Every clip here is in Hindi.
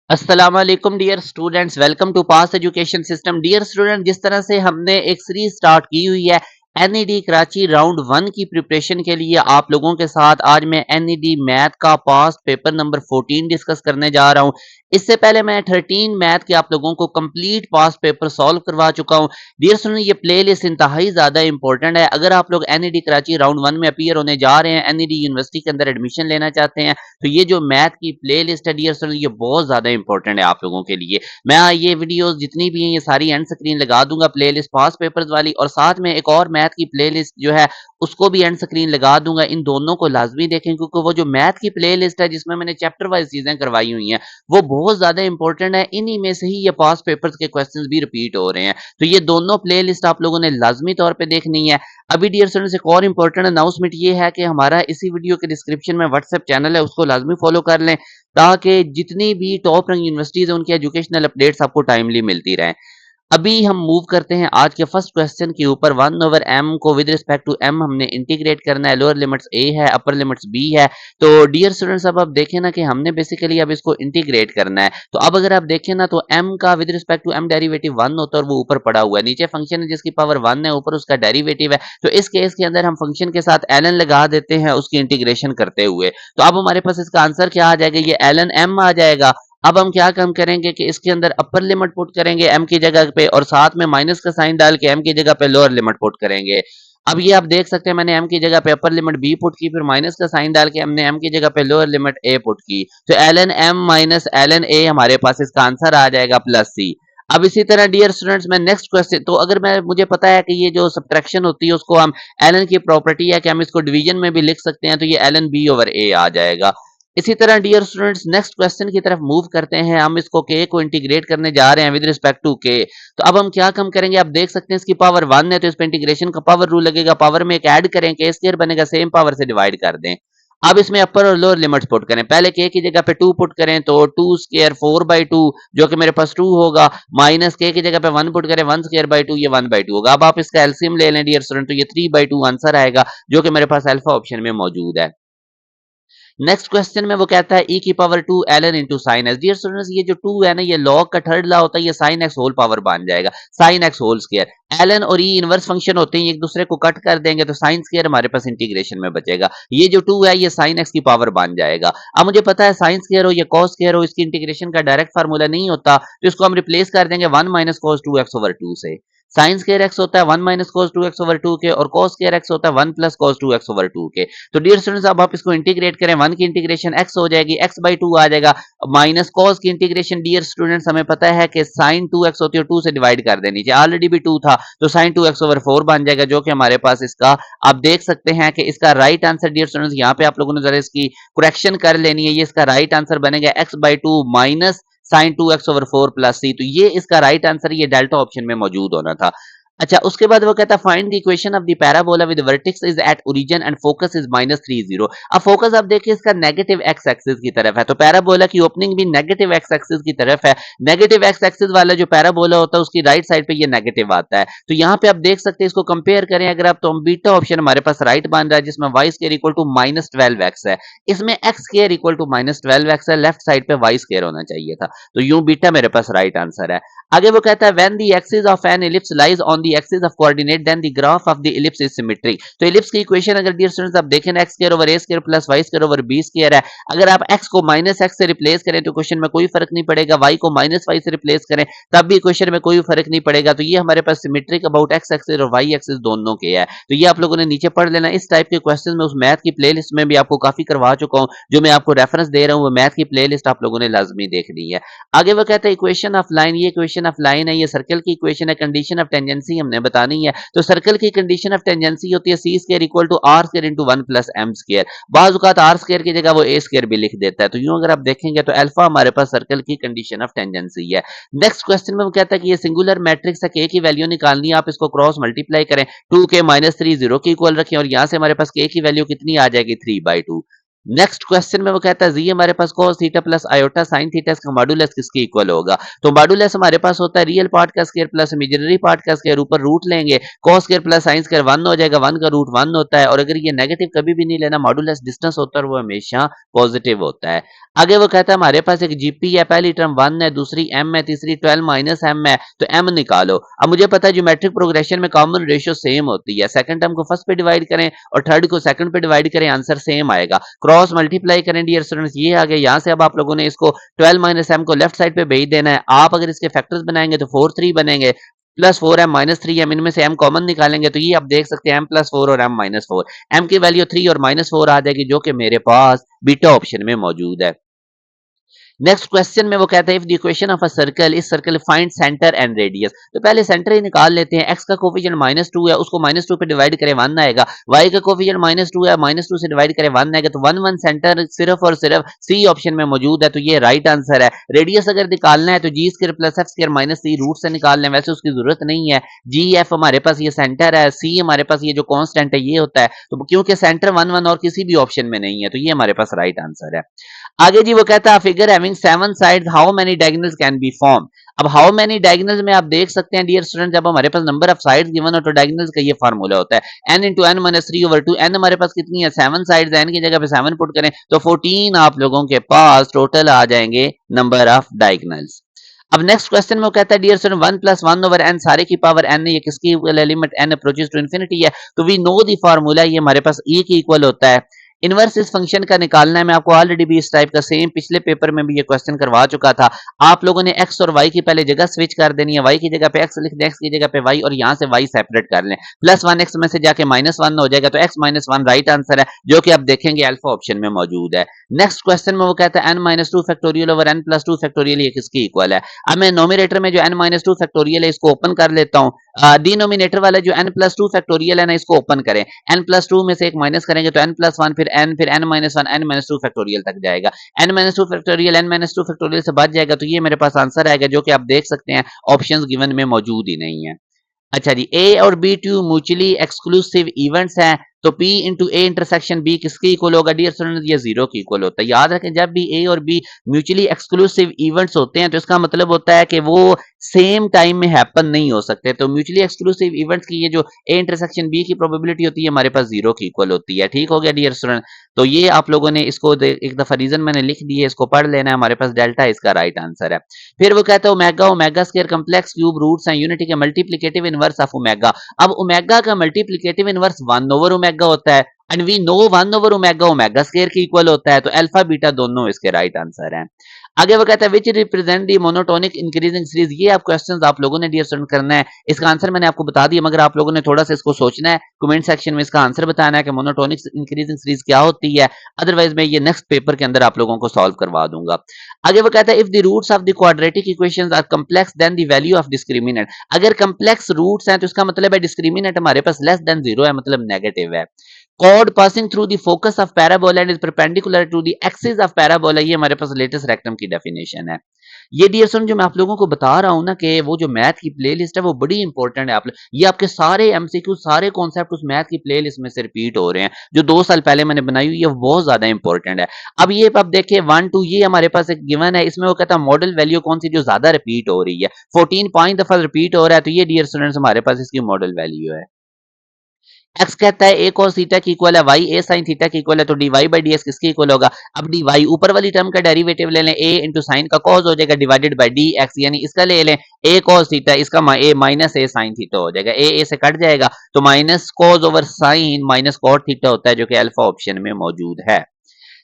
अस्सलाम वालेकुम dear students, welcome to pass education system. Dear student, जिस तरह से हमने एक सीरीज स्टार्ट की हुई है एनईडी कराची राउंड 1 की प्रिपरेशन के लिए, आप लोगों के साथ आज मैं एनईडी मैथ का पास्ट पेपर नंबर 14 डिस्कस करने जा रहा हूं। इससे पहले मैं 13 मैथ के आप लोगों को कंप्लीट पास्ट पेपर सॉल्व करवा चुका हूं। डियर स्टूडेंट, ये प्लेलिस्ट इंतहाई ज्यादा इंपॉर्टेंट है। अगर आप लोग एनईडी कराची राउंड 1 में अपीयर होने जा रहे हैं, एनईडी यूनिवर्सिटी के अंदर एडमिशन लेना चाहते हैं, तो ये जो मैथ की प्लेलिस्ट है डियर स्टूडेंट, ये बहुत ज्यादा इंपॉर्टेंट है आप लोगों के लिए। मैं ये वीडियोस जितनी भी हैं ये सारी एंड स्क्रीन लगा दूंगा, प्लेलिस्ट पास पेपर्स वाली, और साथ में एक और मैथ की प्लेलिस्ट जो है उसको भी एंड स्क्रीन लगा दूंगा। इन दोनों को लाजमी देखें, क्योंकि वो जो मैथ की प्लेलिस्ट है जिसमें मैंने चैप्टर वाइज चीजें करवाई हुई हैं वो बहुत ज्यादा इंपॉर्टेंट है। इन्हीं में से ही ये पास पेपर्स के क्वेश्चंस भी रिपीट हो रहे हैं, तो ये दोनों प्लेलिस्ट आप लोगों ने लाजमी तौर पे देखनी है। अभी डियर स्टूडेंट्स, एक और इंपॉर्टेंट अनाउंसमेंट ये है कि हमारा इसी वीडियो के डिस्क्रिप्शन में व्हाट्सएप चैनल है, उसको लाजमी फॉलो कर लें, ताकि जितनी भी टॉप रैंक यूनिवर्सिटीज है उनकी एजुकेशनल अपडेट्स आपको टाइमली मिलती रहें। अभी हम मूव करते हैं आज के फर्स्ट क्वेश्चन के ऊपर। 1/m को विद रिस्पेक्ट टू m हमने इंटीग्रेट करना है। लोअर लिमिट्स a है, अपर लिमिट्स b है। तो डियर स्टूडेंट्स, अब आप देखें ना कि हमने बेसिकली अब इसको इंटीग्रेट करना है। तो अब अगर आप देखें ना तो m का with respect to m derivative 1 होता है और वो ऊपर पड़ा हुआ है। नीचे फंक्शन है जिसकी पावर 1 है, ऊपर उसका डेरिवेटिव है। तो इस केस के अंदर हम फंक्शन के साथ ln लगा देते हैं उसकी इंटीग्रेशन करते हुए। तो अब हमारे पास इसका आंसर क्या आ जाएगा, ये ln m आ जाएगा। अब हम क्या काम करेंगे कि इसके अंदर अपर लिमिट पुट करेंगे m की जगह पे, और साथ में माइनस का साइन डाल के m की जगह पे लोअर लिमिट पुट करेंगे। अब ये आप देख सकते हैं, मैंने m की जगह पे अपर लिमिट b पुट की, फिर माइनस का साइन डाल के हमने m की जगह पे लोअर लिमिट a पुट की। तो ln m minus ln a हमारे पास इसका आंसर आ जाएगा प्लस c। अब इसी तरह डियर स्टूडेंट्स, मैं नेक्स्ट क्वेश्चन, तो अगर मैं मुझे पता है कि ये जो सब्ट्रैक्शन होती है उसको हम ln की प्रॉपर्टी है कि हम इसको डिवीजन में भी लिख सकते हैं, तो ये ln b ओवर a आ जाएगा। इसी तरह डियर स्टूडेंट्स, नेक्स्ट क्वेश्चन की तरफ मूव करते हैं। हम इसको k को इंटीग्रेट करने जा रहे हैं विद रिस्पेक्ट टू k। तो अब हम क्या कम करेंगे, आप देख सकते हैं इसकी पावर 1 है तो इस पे इंटीग्रेशन का पावर रूल लगेगा, पावर में एक ऐड करें, k स्क्वायर बनेगा, सेम पावर से डिवाइड कर दें। अब इसमें अपर और लोअर लिमिट्स पुट करें। पहले k की जगह पे 2 पुट करें तो 2 स्क्वायर 4/2 जो कि मेरे पास 2 होगा, माइनस k की जगह पे 1 पुट करें, 1 स्क्वायर बाई 2 ये 1/2 होगा। अब आप इसका एलसीएम ले लें डियर स्टूडेंट, तो ये 3/2 आंसर आएगा, जो कि मेरे पास अल्फा ऑप्शन में मौजूद है। नेक्स्ट क्वेश्चन में वो कहता है e की power 2 ln into sine X. Dear students, ये जो 2 है ना, ये लॉग का थर्ड लॉ होता है, ये साइन एक्स होल पावर बन जाएगा, sine X whole square. ln और e इनवर्स फंक्शन होते हैं, एक दूसरे को कट कर देंगे तो साइन स्क्वायर हमारे पास इंटीग्रेशन में बचेगा। ये जो 2 है ये साइन एक्स की पावर बन जाएगा। अब मुझे पता है साइन स्क्वायर हो या कॉस स्क्वायर हो, इसकी इंटीग्रेशन का डायरेक्ट फार्मूला नहीं होता, तो इसको हम रिप्लेस कर देंगे 1 माइनस कॉस 2x ओवर 2 से। साइन स्क्वायर एक्स होता है 1 माइनस कॉस 2x ओवर 2 के, और कॉस स्क्वायर एक्स होता है 1 प्लस कॉस 2x ओवर 2 के। तो डियर स्टूडेंट्स, अब आप इसको इंटीग्रेट करें, 1 की इंटीग्रेशन x हो जाएगी, x/2 आ जाएगा, माइनस कॉस की इंटीग्रेशन डियर स्टूडेंट्स हमें पता है कि sin 2x होती है, 2 से डिवाइड कर देनी चाहिए, ऑलरेडी भी 2 था तो sin 2x ओवर 4 बन जाएगा, जो कि हमारे पास इसका, आप देख सकते हैं कि इसका राइट आंसर डियर स्टूडेंट्स, यहाँ पे आप लोगों ने जरा इसकी करेक्शन कर लेनी है, ये इसका राइट आंसर बनेगा x/2 minus sin 2x over 4 plus c। तो ये इसका राइट आंसर, ये डेल्टा ऑप्शन में मौजूद होना था। अच्छा, उसके बाद वो कहता है find the equation of the parabola with vertex is at origin and focus is -3 0। अब फोकस आप देखिए इसका नेगेटिव एक्स एक्सिस की तरफ है, तो पैराबोला की ओपनिंग भी नेगेटिव एक्स एक्सिस की तरफ है। नेगेटिव एक्स एक्सिस वाला जो पैराबोला होता है उसकी राइट साइड पे ये नेगेटिव आता है। तो यहाँ पे आप देख सकते हैं, इसको कंपेयर करें अगर आप, तो बीटा ऑप्शन हमारे पास राइट बन रहा है, जिसमें Y square equal to -12x है, इसमें x square equal to -12x है, लेफ्ट साइड पे वाई स्क्वायर होना चाहिए था, तो यूं बीटा मेरे पास राइट आंसर है। आगे वो कहता है when the axis of an ellipse lies on the axis of coordinate then the graph of the ellipse is symmetric. तो इलिप्स की इक्वेशन अगर डियर स्टूडेंट्स आप देखें, x square over a square plus y square over b square है, अगर आप एक्स को माइनस एक्स से रिप्लेस करें तो क्वेश्चन में कोई फर्क नहीं पड़ेगा, वाई को माइनस वाई से रिप्लेस करें तब भी क्वेश्चन में कोई फर्क नहीं पड़ेगा। तो ये हमारे पास सिमेट्रिक अबाउट एक्स एक्सिस और वाई एक्सिस दोनों के है, तो ये आप लोगों ने नीचे पढ़ लेना। इस टाइप के क्वेश्चन में उस मैथ की प्लेलिस्ट में भी आपको काफी करवा चुका हूं, जो मैं आपको रेफरेंस दे रहा हूं, वो मैथ की प्लेलिस्ट आप लोगों ने लाजमी देखनी है। आगे वो कहता है इक्वेशन ऑफ लाइन, ये इक्वेशन ऑफ लाइन है, ये सर्कल की इक्वेशन है, कंडीशन ऑफ टेंजेंसी हमने बतानी है। तो सर्कल की कंडीशन ऑफ टेंजेंसी होती है c square equal to r square into 1 plus m square. बाज़ औक़ात आर स्क्वायर की जगह वो ए स्क्वायर भी लिख देता है, तो यूं अगर आप देखेंगे तो अल्फा हमारे पास सर्कल की कंडीशन ऑफ टेंजेंसी है। नेक्स्ट क्वेश्चन में वो कहता है कि ये सिंगुलर मैट्रिक्स है, के की वैल्यू निकालनी है, आप इसको क्रॉस मल्टीप्लाई करें, 2k -3 0 के इक्वल रखें, और यहां से हमारे पास के की वैल्यू कितनी आ जाएगी, 3/2। नेक्स्ट क्वेश्चन में वो कहता है जी हमारे पास cos theta plus iota sin theta इसका मॉडुलस किसके इक्वल होगा। तो मॉडुलस हमारे पास होता है रियल पार्ट का स्क्वायर प्लस इमेजिनरी पार्ट का स्क्वायर, ऊपर रूट लेंगे cos square plus sin square 1 हो जाएगा, 1 का रूट 1 होता है और अगर ये नेगेटिव कभी भी नहीं लेना, मॉडुलस डिस्टेंस होता है और वो हमेशा पॉजिटिव होता है। आगे वो कहता है हमारे पास एक जीपी है, पहली टर्म 1 है, दूसरी m है, तीसरी 12 माइनस m है, तो m निकालो। अब मुझे पता है ज्योमेट्रिक प्रोग्रेशन में कॉमन रेशियो सेम होती है, सेकंड टर्म को फर्स्ट पे डिवाइड करें और थर्ड को सेकंड पे डिवाइड करें, आंसर सेम आएगा। क्रॉस मल्टीप्लाई करें डियर स्टूडेंट्स, ये आ गया। यहाँ से अब आप लोगों ने इसको 12 माइनस एम को लेफ्ट साइड पे भेज देना है। आप अगर इसके फैक्टर्स बनाएंगे तो 4 3 बनेंगे, प्लस 4m माइनस 3m, इनमें से m कॉमन निकालेंगे तो ये आप देख सकते हैं m प्लस 4 और m माइनस 4, m की वैल्यू 3 और माइनस 4 आ जाएगी जो कि मेरे पास बीटा ऑप्शन में मौजूद है। नेक्स्ट क्वेश्चन में वो कहता है if the equation of a circle is circle find centre and radius. तो पहले सेंटर ही निकाल लेते हैं। x का कोफिशिएंट -2 है, उसको -2 पे डिवाइड करें 1 आएगा। y का कोफिशिएंट -2 है, -2 से डिवाइड करें 1 आएगा। तो 1 1 सेंटर सिर्फ और सिर्फ सी ऑप्शन में मौजूद है, तो ये राइट आंसर है। रेडियस अगर निकालना है तो g square plus f square minus c root से निकाल लें, वैसे उसकी जरूरत नहीं है। जी एफ हमारे पास ये सेंटर है, सी हमारे पास ये जो कांस्टेंट है ये होता है, तो क्योंकि सेंटर 1 1 और किसी भी ऑप्शन में नहीं है तो ये हमारे पास राइट आंसर है। आगे जी वो कहता है figure having 7 sides how many diagonals can be form. अब हाउ मेनी डायगोनल्स में आप देख सकते हैं डियर स्टूडेंट, जब हमारे पास नंबर ऑफ साइड्स गिवन हो तो डायगोनल्स का ये फार्मूला होता है n into N minus 3/2। n हमारे पास कितनी है, 7 साइड्स है, n की जगह पे 7 पुट करें तो 14 आप लोगों के पास टोटल आ जाएंगे नंबर ऑफ डायगोनल्स। अब नेक्स्ट क्वेश्चन में वो कहता है dear student 1 plus 1 over n सारे की पावर n है, ये किसकी इक्वल है, limit n approaches to infinity है, तो वी नो द फार्मूला, ये हमारे पास e की इक्वल होता है। इनवर्स इस फंक्शन का निकालना है, मैं आपको ऑलरेडी भी इस टाइप का सेम पिछले पेपर में भी ये क्वेश्चन करवा चुका था। आप लोगों ने x और y की पहले जगह स्विच कर देनी है, y की जगह पे x लिख दें, x की जगह पे y और यहाँ से y सेपरेट कर लें, प्लस 1x में से जाके -1 हो जाएगा, तो x -1 राइट आंसर है जो कि आप देखेंगे अल्फा ऑप्शन में मौजूद है। नेक्स्ट क्वेश्चन में वो कहता है n-2 factorial over n plus 2 factorial ये किसकी इक्वल है। अब मैं नोमिनेटर में जो n-2 फैक्टोरियल है इसको ओपन कर लेता हूँ, डिनोमिनेटर वाला जो n प्लस 2 फैक्टोरियल है ना इसको ओपन करें, n प्लस 2 में से एक माइनस करेंगे तो n प्लस 1 फिर n फिर n minus 1 n minus 2 factorial तक जाएगा, n minus 2 factorial n minus 2 factorial से बच जाएगा, तो ये मेरे पास आंसर आएगा जो कि आप देख सकते हैं ऑप्शंस गिवन में मौजूद ही नहीं है। अच्छा जी, ए और B two mutually exclusive events हैं, तो P into A intersection B किसके इक्वल होगा डियर स्टूडेंट, ये जीरो की इक्वल होता है। याद रखें जब भी A और B म्यूचुअली एक्सक्लूसिव इवेंट्स होते हैं तो इसका मतलब होता है कि वो सेम टाइम में हैपन नहीं हो सकते, तो म्यूचुअली एक्सक्लूसिव इवेंट्स की ये जो A इंटरसेक्शन B की प्रोबेबिलिटी होती है हमारे पास जीरो की इक्वल होती है। ठीक हो गया डियर स्टूडेंट, तो ये आप लोगों ने इसको एक दफा रीजन मैंने लिख दिए, इसको पढ़ लेना है, हमारे पास डेल्टा इसका राइट आंसर है। फिर वो कहता है omega omega square complex cube roots हैं यूनिटी के मल्टीप्लिकेटिव इनवर्स ऑफ ओमेगा। अब ओमेगा का मल्टीप्लिकेटिव इनवर्स 1 ओवर ओमेगा होता है and we know 1 over omega omega square के इक्वल होता है, तो अल्फा बीटा दोनों इसके राइट आंसर हैं। आगे वो कहता है which represent the monotonic increasing series. ये आप क्वेश्चंस आप लोगों ने डियर स्टूडेंट करना है, इसका आंसर मैंने आपको बता दिया, मगर आप लोगों ने थोड़ा सा इसको सोचना है, कमेंट सेक्शन में इसका आंसर बताना है कि मोनोटोनिक इंक्रीजिंग सीरीज क्या होती है, अदरवाइज मैं ये नेक्स्ट पेपर के अंदर आप लोगों को सॉल्व करवा दूंगा। आगे वो कहता है if the roots of the quadratic equations are complex then the value of discriminant. अगर कम्प्लेक्स रूट्स हैं तो इसका मतलब है डिस्क्रिमिनेंट हमारे पास लेस देन 0 है, मतलब नेगेटिव है। chord passing through the focus of parabola and is perpendicular to the axis of parabola, ये हमारे पास लेटेस्ट रेक्टम की डेफिनेशन है। ये डियर स्टूडेंट जो मैं आप लोगों को बता रहा हूं ना कि वो जो मैथ की प्लेलिस्ट है वो बड़ी इंपॉर्टेंट है, आप ये आपके सारे एमसीक्यू सारे कॉन्सेप्ट उस मैथ की प्लेलिस्ट में से रिपीट हो रहे हैं जो 2 साल पहले मैंने बनाई हुई है, वो बहुत ज्यादा इंपॉर्टेंट है। अब ये आप देखिए 1 2 ये हमारे पास एक गिवन है, इसमें वो कहता है मॉडल वैल्यू कौन सी जो ज्यादा रिपीट हो रही है, 14 5 दफा रिपीट हो रहा है, तो ये डियर स्टूडेंट्स हमारे पास इसकी मॉडल वैल्यू है। एक्स कहता है ए cos थीटा की इक्वल है वाई ए sin थीटा की इक्वल है, तो dy बाई डी एक्स किसकी इक्वल होगा। अब dy ऊपर वाली टर्म का डेरिवेटिव ले लें, a इंटू साइन का cos हो जाएगा डिवाइडेड बाई डी एक्स, यानी इसका ले लें a cos थीटा, इसका a minus a sin theta हो जाएगा, a से कट जाएगा तो minus cos over sine minus cot theta होता है जो कि अल्फा ऑप्शन में मौजूद है।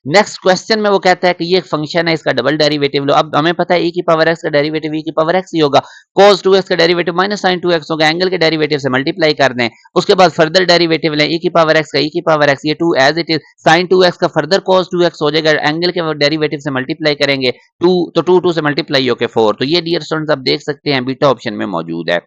नेक्स्ट क्वेश्चन में वो कहता है कि ये एक फंक्शन है, इसका डबल डेरिवेटिव लो। अब हमें पता है e की पावर x का डेरिवेटिव e की पावर x ही होगा, cos 2x का डेरिवेटिव माइनस sin 2x होगा, एंगल के डेरिवेटिव से मल्टीप्लाई कर दें, उसके बाद फर्दर डेरिवेटिव लें e की पावर x का e की पावर x, ये 2 as it is, sin 2x का फर्दर cos 2x हो जाएगा, एंगल के डेरिवेटिव से मल्टीप्लाई करेंगे 2, तो 2 से मल्टीप्लाई होके 4, तो ये डियर स्टूडेंट्स आप देख सकते हैं बीटा ऑप्शन में मौजूद है।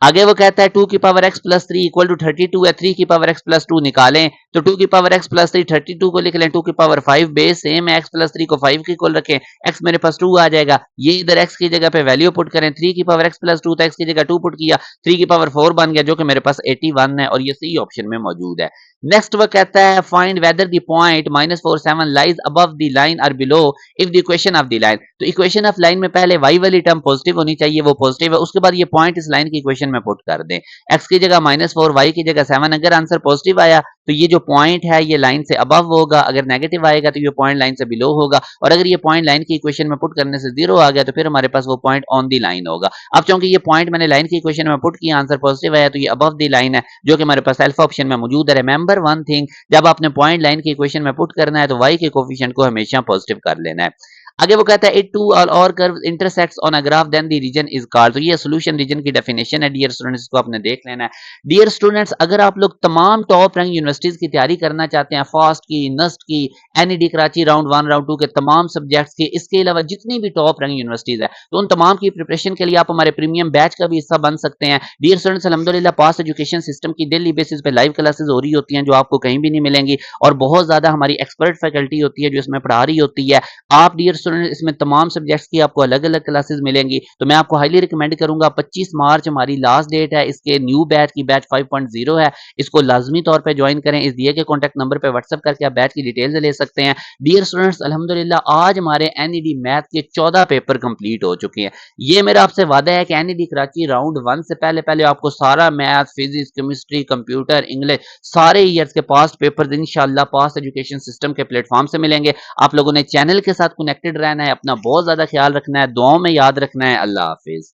आगे वो कहता है 2 की power x plus 3 equal to 32 है, 3 की पावर x प्लस 2 निकालें, तो 2 की पावर x प्लस 3 32 को लिख लें, 2 की पावर 5 बेस सेम है, x प्लस 3 को 5 के इक्वल रखें, x मेरे पास 2 आ जाएगा, ये इधर x की जगह पे वैल्यू पुट करें, 3 की पावर x प्लस 2 तो x की जगह 2 पुट किया, 3 की पावर 4 बन गया जो कि मेरे पास 81 है और ये सही ऑप्शन में मौजूद है। नेक्स्ट वो कहता है find whether the point -47 lies above the line और below if the equation of the line. तो इक्वेशन ऑफ लाइन में पहले y वाली टर्म पॉजिटिव होनी चाहिए, वो पॉजिटिव है, उसके बाद ये पॉइंट इस लाइन की इक्वेशन में पुट कर दें। x की जगह -4, y की जगह 7। अगर आंसर पॉजिटिव आया तो ये जो पॉइंट है ये लाइन से अबव होगा, अगर नेगेटिव आएगा तो ये पॉइंट लाइन से बिलो होगा, और अगर ये पॉइंट लाइन की इक्वेशन में पुट करने से 0 आ गया तो फिर हमारे पास वो पॉइंट ऑन दी लाइन होगा। अब चूंकि ये पॉइंट मैंने लाइन की इक्वेशन में पुट किया, आंसर पॉजिटिव आया, तो ये अबव दी लाइन है जो कि हमारे पास अल्फा ऑप्शन में मौजूद है। रिमेंबर वन थिंग, जब आपने पॉइंट लाइन की इक्वेशन में पुट करना है तो y के कोफिशिएंट को हमेशा पॉजिटिव कर लेना है। आगे वो कहता है इट टू और curve intersects on a graph then the region is called. तो ये सॉल्यूशन रीजन की डेफिनेशन है डियर स्टूडेंट्स, इसको आपने देख लेना है। डियर स्टूडेंट्स, अगर आप लोग तमाम टॉप रैंक यूनिवर्सिटीज की तैयारी करना चाहते हैं, फास्ट की, नस्ट की, एनईडी कराची राउंड 1 राउंड 2 के तमाम सब्जेक्ट्स के, इसके अलावा जितनी भी टॉप रैंक यूनिवर्सिटीज है, तो उन तमाम की प्रिपरेशन के लिए आप हमारे प्रीमियम बैच का भी हिस्सा बन सकते हैं। डियर स्टूडेंट्स, अल्हम्दुलिल्लाह पास एजुकेशन सिस्टम की डेली बेसिस पे लाइव क्लासेस हो रही होती हैं जो आपको कहीं भी नहीं मिलेंगी, और बहुत ज्यादा हमारी एक्सपर्ट फैकल्टी होती है जो इसमें पढ़ा रही होती है। आप डियर स्टूडेंट इसमें तमाम सब्जेक्ट्स की आपको अलग अलग क्लासेस मिलेंगी, तो मैं आपको हाईली रिकमेंड करूंगा, 25 मार्च हमारी लास्ट डेट है इसके न्यू बैच की, बैच 5.0 है, इसको लाजमी तौर पे ज्वाइन करें। इस दिए के कॉन्टैक्ट नंबर पे व्हाट्सएप करके आप बैच की डिटेल्स ले सकते हैं। डियर स्टूडेंट्स, अल्हम्दुलिल्लाह आज हमारे एनईडी मैथ के 14 पेपर कंप्लीट हो चुके हैं। ये मेरा आपसे वादा है कि एनईडी कराची राउंड 1 से पहले पहले आपको सारा math, physics, chemistry, computer, English सारे ईयर्स के पास्ट पेपर इंशाल्लाह पास एजुकेशन सिस्टम के प्लेटफॉर्म से मिलेंगे। आप लोगों ने चैनल के साथ कनेक्टेड रहना है, अपना बहुत ज्यादा ख्याल रखना है, दुआओं में याद रखना है। अल्लाह हाफिज।